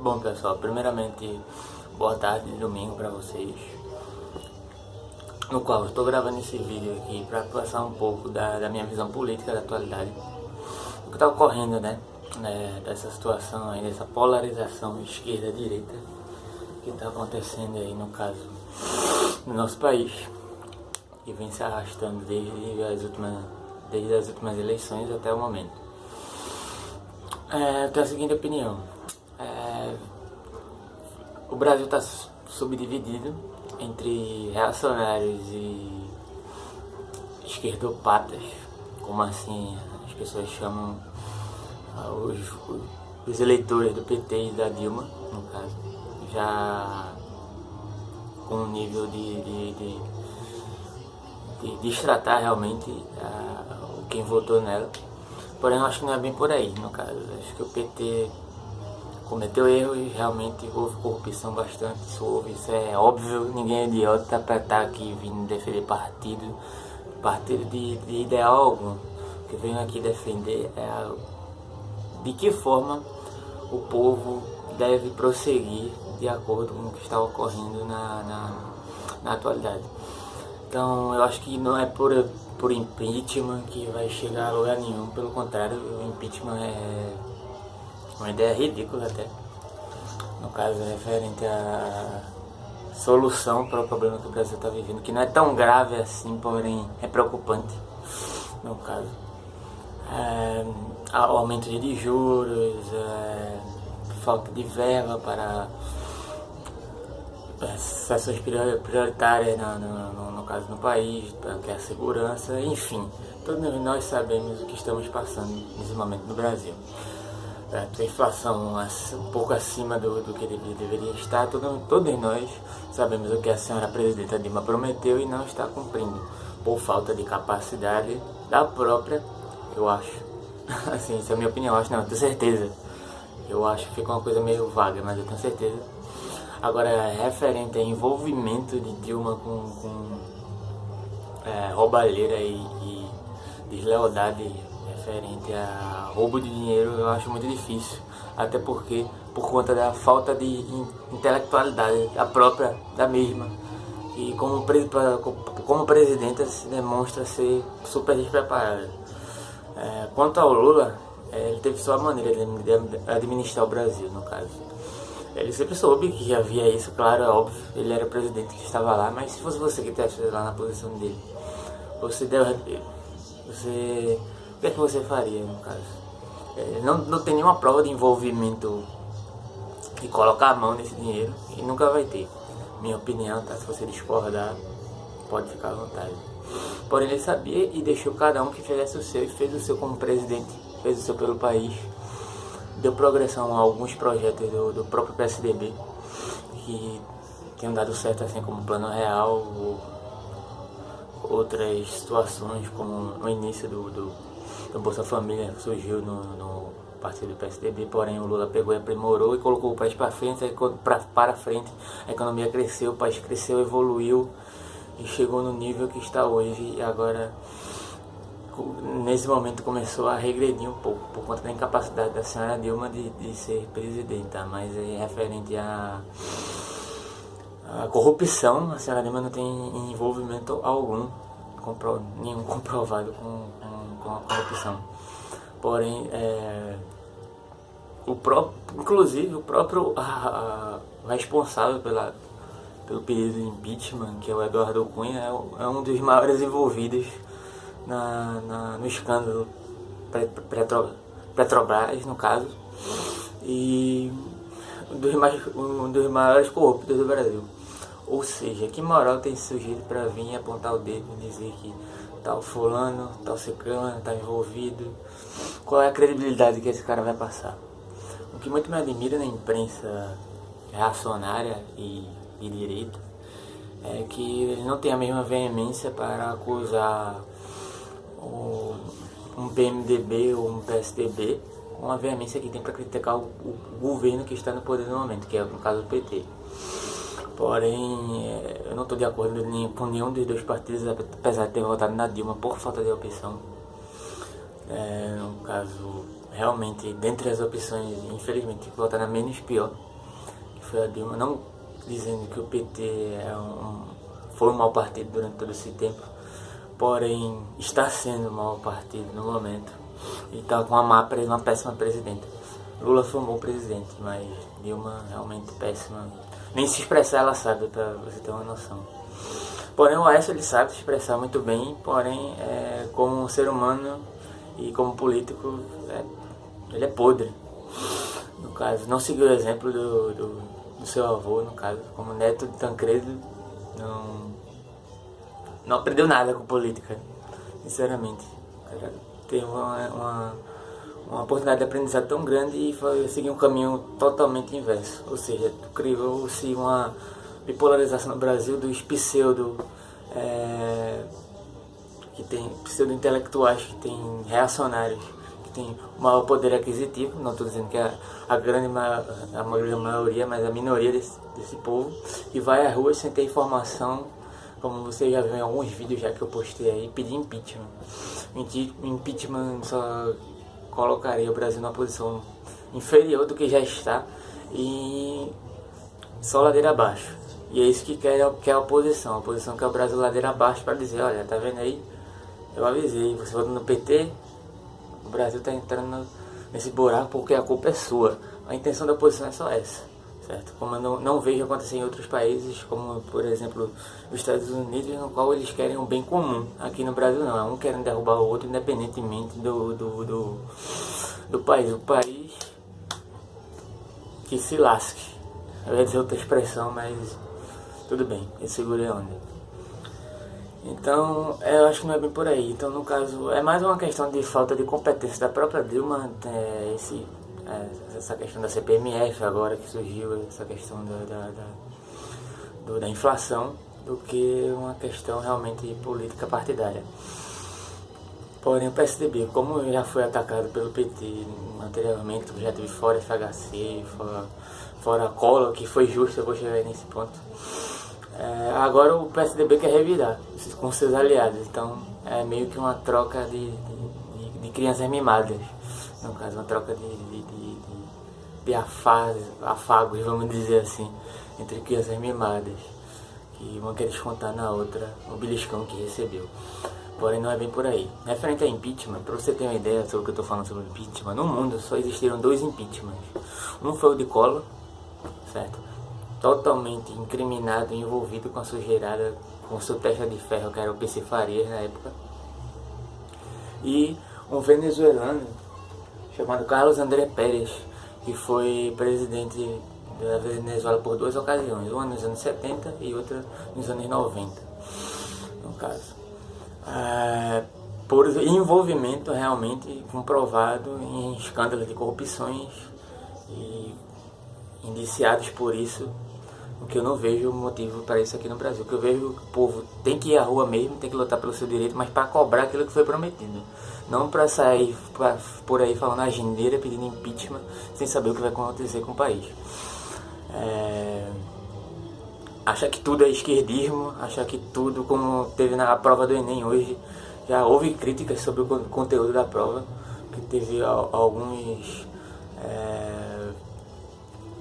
Bom, pessoal, primeiramente, boa tarde de domingo para vocês, no qual eu estou gravando esse vídeo aqui para passar um pouco da minha visão política da atualidade, o que está ocorrendo, né, dessa situação aí, dessa polarização esquerda-direita que está acontecendo aí, no caso, no nosso país, que vem se arrastando desde as últimas eleições até o momento. Eu tenho a seguinte opinião. O Brasil está subdividido entre reacionários e esquerdopatas, como assim as pessoas chamam os eleitores do PT e da Dilma, no caso, já com um nível de destratar realmente quem votou nela. Porém, eu acho que não é bem por aí, no caso. Acho que o PT cometeu erros, realmente houve corrupção bastante, isso é óbvio, ninguém é idiota para estar aqui vindo defender partido de ideal algum. O que eu venho aqui defender é de que forma o povo deve prosseguir de acordo com o que está ocorrendo na atualidade. Então eu acho que não é por impeachment que vai chegar a lugar nenhum, pelo contrário, o impeachment é uma ideia ridícula até, no caso referente à solução para o problema que o Brasil está vivendo, que não é tão grave assim, porém é preocupante, no caso. Aumento de juros, falta de verba para ações prioritárias no caso no país, que é a segurança, enfim, todos nós sabemos o que estamos passando nesse momento no Brasil. A inflação um pouco acima do que deveria estar, todos nós sabemos o que a senhora presidenta Dilma prometeu e não está cumprindo, por falta de capacidade da própria, eu acho, assim, essa é a minha opinião, eu tenho certeza, eu acho que fica uma coisa meio vaga, mas eu tenho certeza. Agora, referente a envolvimento de Dilma com roubalheira e deslealdade referente a roubo de dinheiro, eu acho muito difícil, até porque por conta da falta de intelectualidade da mesma, e como presidenta se demonstra ser super despreparada. Quanto ao Lula, ele teve sua maneira de administrar o Brasil, no caso. Ele sempre soube que havia isso, claro, é óbvio, ele era o presidente que estava lá, mas se fosse você que estivesse lá na posição dele, o que é que você faria, no caso? Não tem nenhuma prova de envolvimento de colocar a mão nesse dinheiro, e nunca vai ter. Minha opinião, tá? Se você discordar, pode ficar à vontade. Porém, ele sabia e deixou cada um que fizesse o seu, e fez o seu como presidente, fez o seu pelo país. Deu progressão a alguns projetos do próprio PSDB que tenham dado certo, assim como o Plano Real, ou outras situações como no início do Bolsa Família, que surgiu no partido do PSDB, porém o Lula pegou e aprimorou e colocou o país para frente, a economia cresceu, o país cresceu, evoluiu e chegou no nível que está hoje, e agora nesse momento começou a regredir um pouco por conta da incapacidade da senhora Dilma de ser presidenta, mas referente à corrupção, a senhora Dilma não tem envolvimento algum, nenhum comprovado com a corrupção. Porém, inclusive o próprio responsável pelo pedido de impeachment, que é o Eduardo Cunha, é um dos maiores envolvidos no escândalo Petrobras, no caso, e um dos maiores corruptos do Brasil. Ou seja, que moral tem esse sujeito para vir apontar o dedo e dizer que tal fulano, tal ciclano está envolvido? Qual é a credibilidade que esse cara vai passar? O que muito me admira na imprensa reacionária e direita é que ele não tem a mesma veemência para acusar um PMDB ou um PSDB com a veemência que tem para criticar o governo que está no poder no momento, que é no caso o PT. Porém, eu não estou de acordo com nenhum dos dois partidos, apesar de ter votado na Dilma por falta de opção. No caso, realmente, dentre as opções, infelizmente, votar na menos pior, foi a Dilma, não dizendo que o PT foi um mau partido durante todo esse tempo, porém está sendo um mau partido no momento e está com uma péssima presidenta. Lula foi um bom presidente, mas Dilma realmente péssima. Nem se expressar ela sabe, pra você ter uma noção. Porém o Aécio ele sabe se expressar muito bem, porém como ser humano e como político ele é podre. No caso, não seguiu o exemplo do seu avô, no caso, como neto de Tancredo, não aprendeu nada com política, sinceramente. Teve uma oportunidade de aprendizado tão grande e foi seguir um caminho totalmente inverso. Ou seja, criou-se uma bipolarização no Brasil dos pseudo-intelectuais, que tem reacionários, que tem o maior poder aquisitivo. Não estou dizendo que é a grande maioria, mas a minoria desse povo, que vai às ruas sem ter informação, como você já viu em alguns vídeos já que eu postei aí, pedir impeachment. Impeachment só colocaria o Brasil numa posição inferior do que já está e só ladeira abaixo. E é isso que quer a oposição. A oposição quer o Brasil ladeira abaixo para dizer, olha, tá vendo aí? Eu avisei, você votou no PT, o Brasil tá entrando nesse buraco porque a culpa é sua. A intenção da oposição é só essa, certo? Como eu não vejo acontecer em outros países, como por exemplo os Estados Unidos, no qual eles querem um bem comum. Aqui no Brasil não, é um querendo derrubar o outro independentemente do país. O país que se lasque. Eu ia dizer outra expressão, mas tudo bem, eu segurei a onda. Então, eu acho que não é bem por aí. Então, no caso, é mais uma questão de falta de competência da própria Dilma, essa questão da CPMF agora que surgiu, essa questão da inflação, do que uma questão realmente política partidária. Porém, o PSDB, como já foi atacado pelo PT anteriormente, já teve fora FHC, fora Collor, que foi justo, eu vou chegar aí nesse ponto. Agora o PSDB quer revirar com seus aliados, então é meio que uma troca de crianças mimadas, no caso, uma troca de afagos, vamos dizer assim, entre crianças mimadas, que uma quer descontar na outra o beliscão que recebeu. Porém não é bem por aí. Referente a impeachment, para você ter uma ideia sobre o que eu estou falando sobre impeachment, no mundo só existiram 2 impeachments. Um foi o de Collor, certo? Totalmente incriminado, envolvido com a sujeirada, com sua testa de ferro, que era o PC Farias na época. E um venezuelano chamado Carlos André Pérez, que foi presidente da Venezuela por 2 ocasiões, uma nos anos 70 e outra nos anos 90, no caso. Por envolvimento realmente comprovado em escândalos de corrupções e indiciados por isso, o que eu não vejo motivo para isso aqui no Brasil. O que eu vejo, o povo tem que ir à rua mesmo, tem que lutar pelo seu direito, mas para cobrar aquilo que foi prometido. Não para sair por aí falando asneira, pedindo impeachment, sem saber o que vai acontecer com o país. Achar que tudo é esquerdismo, achar que tudo, como teve na prova do Enem hoje, já houve críticas sobre o conteúdo da prova, que teve alguns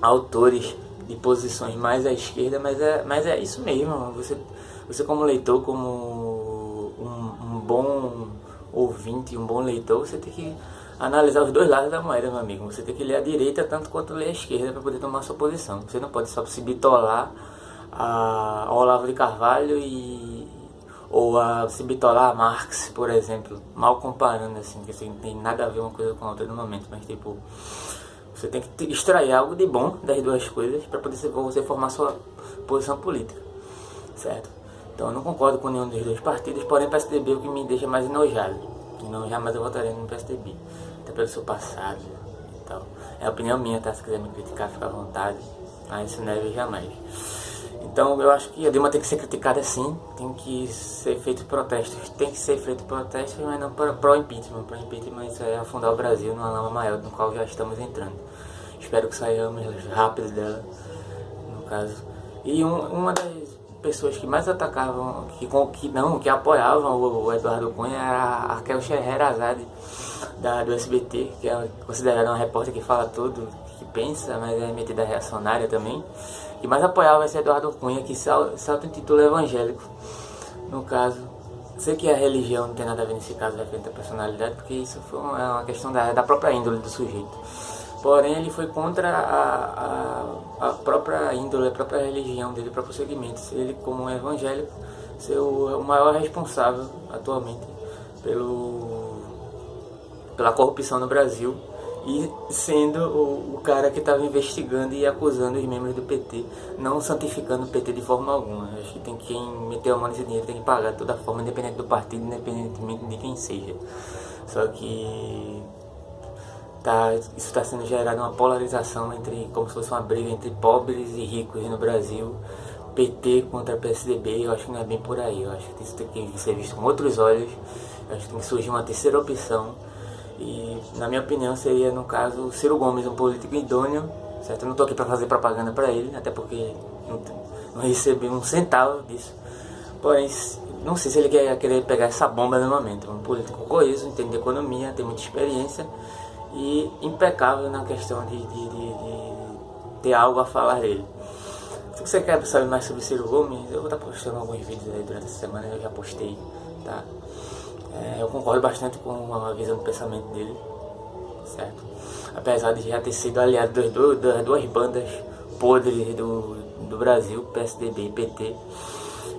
autores de posições mais à esquerda, mas é isso mesmo. Você como leitor, como um bom ouvinte, um bom leitor, você tem que analisar os 2 lados da moeda, meu amigo. Você tem que ler a direita tanto quanto ler a esquerda para poder tomar sua posição. Você não pode só se bitolar a Olavo de Carvalho ou se bitolar a Marx, por exemplo, mal comparando assim, que não tem nada a ver uma coisa com a outra no momento, mas tipo, você tem que extrair algo de bom das 2 coisas para poder você formar sua posição política, certo? Então eu não concordo com nenhum dos 2 partidos, porém o PSDB é o que me deixa mais enojado, e não jamais eu votaria no PSDB, até pelo seu passado e tal. É a opinião minha, tá? Se quiser me criticar, fica à vontade, mas isso não é jamais. Então eu acho que a Dilma tem que ser criticada sim, tem que ser feito protestos, mas não pro impeachment. Pro impeachment isso é afundar o Brasil numa lama maior, no qual já estamos entrando. Espero que saiamos rápido dela, no caso. E uma das pessoas que mais atacavam, que apoiavam o Eduardo Cunha era a Raquel Scheherazade, do SBT, que é considerada uma repórter que fala tudo, que pensa, mas é metida reacionária também. E mais apoiava esse Eduardo Cunha, que se auto-intitula evangélico. No caso, sei que a religião não tem nada a ver nesse caso referente à personalidade, porque isso foi uma questão da própria índole do sujeito. Porém, ele foi contra a própria índole, a própria religião dele, o próprio segmento. Ele, como um evangélico, ser o maior responsável atualmente pela corrupção no Brasil, e sendo o cara que estava investigando e acusando os membros do PT, não santificando o PT de forma alguma. Acho que quem meteu a mão nesse dinheiro tem que pagar de toda forma, independente do partido, independentemente de quem seja. Só que isso está sendo gerado uma polarização como se fosse uma briga entre pobres e ricos no Brasil, PT contra PSDB. Eu acho que não é bem por aí. Eu acho que isso tem que ser visto com outros olhos. Eu acho que tem que surgir uma terceira opção. E, na minha opinião, seria, no caso, o Ciro Gomes, um político idôneo, certo? Eu não estou aqui para fazer propaganda para ele, até porque não recebi um centavo disso. Porém, não sei se ele querer pegar essa bomba no momento. Um político coeso, entende de economia, tem muita experiência e impecável na questão de ter algo a falar dele. Se você quer saber mais sobre o Ciro Gomes, eu vou estar postando alguns vídeos aí durante essa semana, eu já postei, tá? Eu concordo bastante com a visão do pensamento dele, certo? Apesar de já ter sido aliado das duas bandas podres do Brasil, PSDB e PT,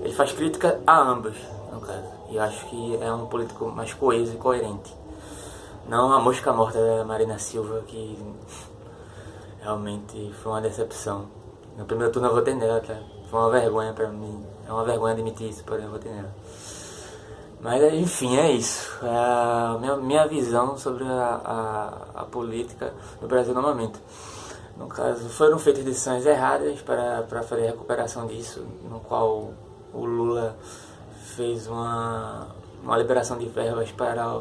ele faz crítica a ambas, no caso. E eu acho que é um político mais coeso e coerente. Não a mosca morta da Marina Silva, que realmente foi uma decepção. No primeiro turno eu votei nela, tá? Foi uma vergonha pra mim. É uma vergonha admitir isso, porém eu votei nela. Mas enfim, é isso. É a minha visão sobre a política no Brasil no momento. No caso, foram feitas decisões erradas para fazer a recuperação disso, no qual o Lula fez uma liberação de verbas para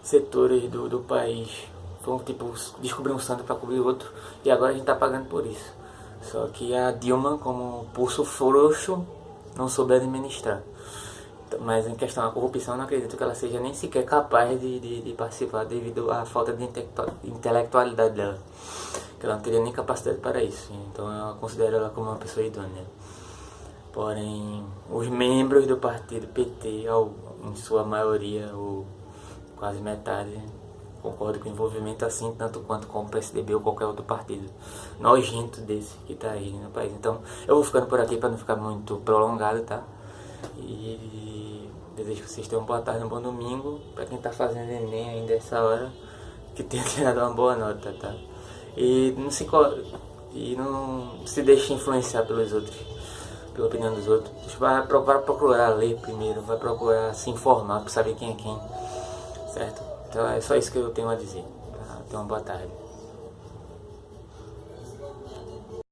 setores do país. Foi tipo descobrir um santo para cobrir o outro, e agora a gente está pagando por isso. Só que a Dilma, como pulso frouxo, não soube administrar. Mas em questão da corrupção, eu não acredito que ela seja nem sequer capaz de participar devido à falta de intelectualidade dela, que ela não teria nem capacidade para isso. Então eu considero ela como uma pessoa idônea. Porém, os membros do partido PT, em sua maioria, ou quase metade, concordo com o envolvimento assim, tanto quanto com o PSDB ou qualquer outro partido nojento desse que está aí no país. Então eu vou ficando por aqui para não ficar muito prolongado, tá? E desejo que vocês tenham uma boa tarde, um bom domingo. Para quem está fazendo Enem ainda essa hora, que tenha tirado uma boa nota, tá? E não se deixe influenciar pelos outros, pela opinião dos outros. Vai procurar ler primeiro, vai procurar se informar para saber quem é quem, certo? Então é só isso que eu tenho a dizer. Tá? Tenha uma boa tarde.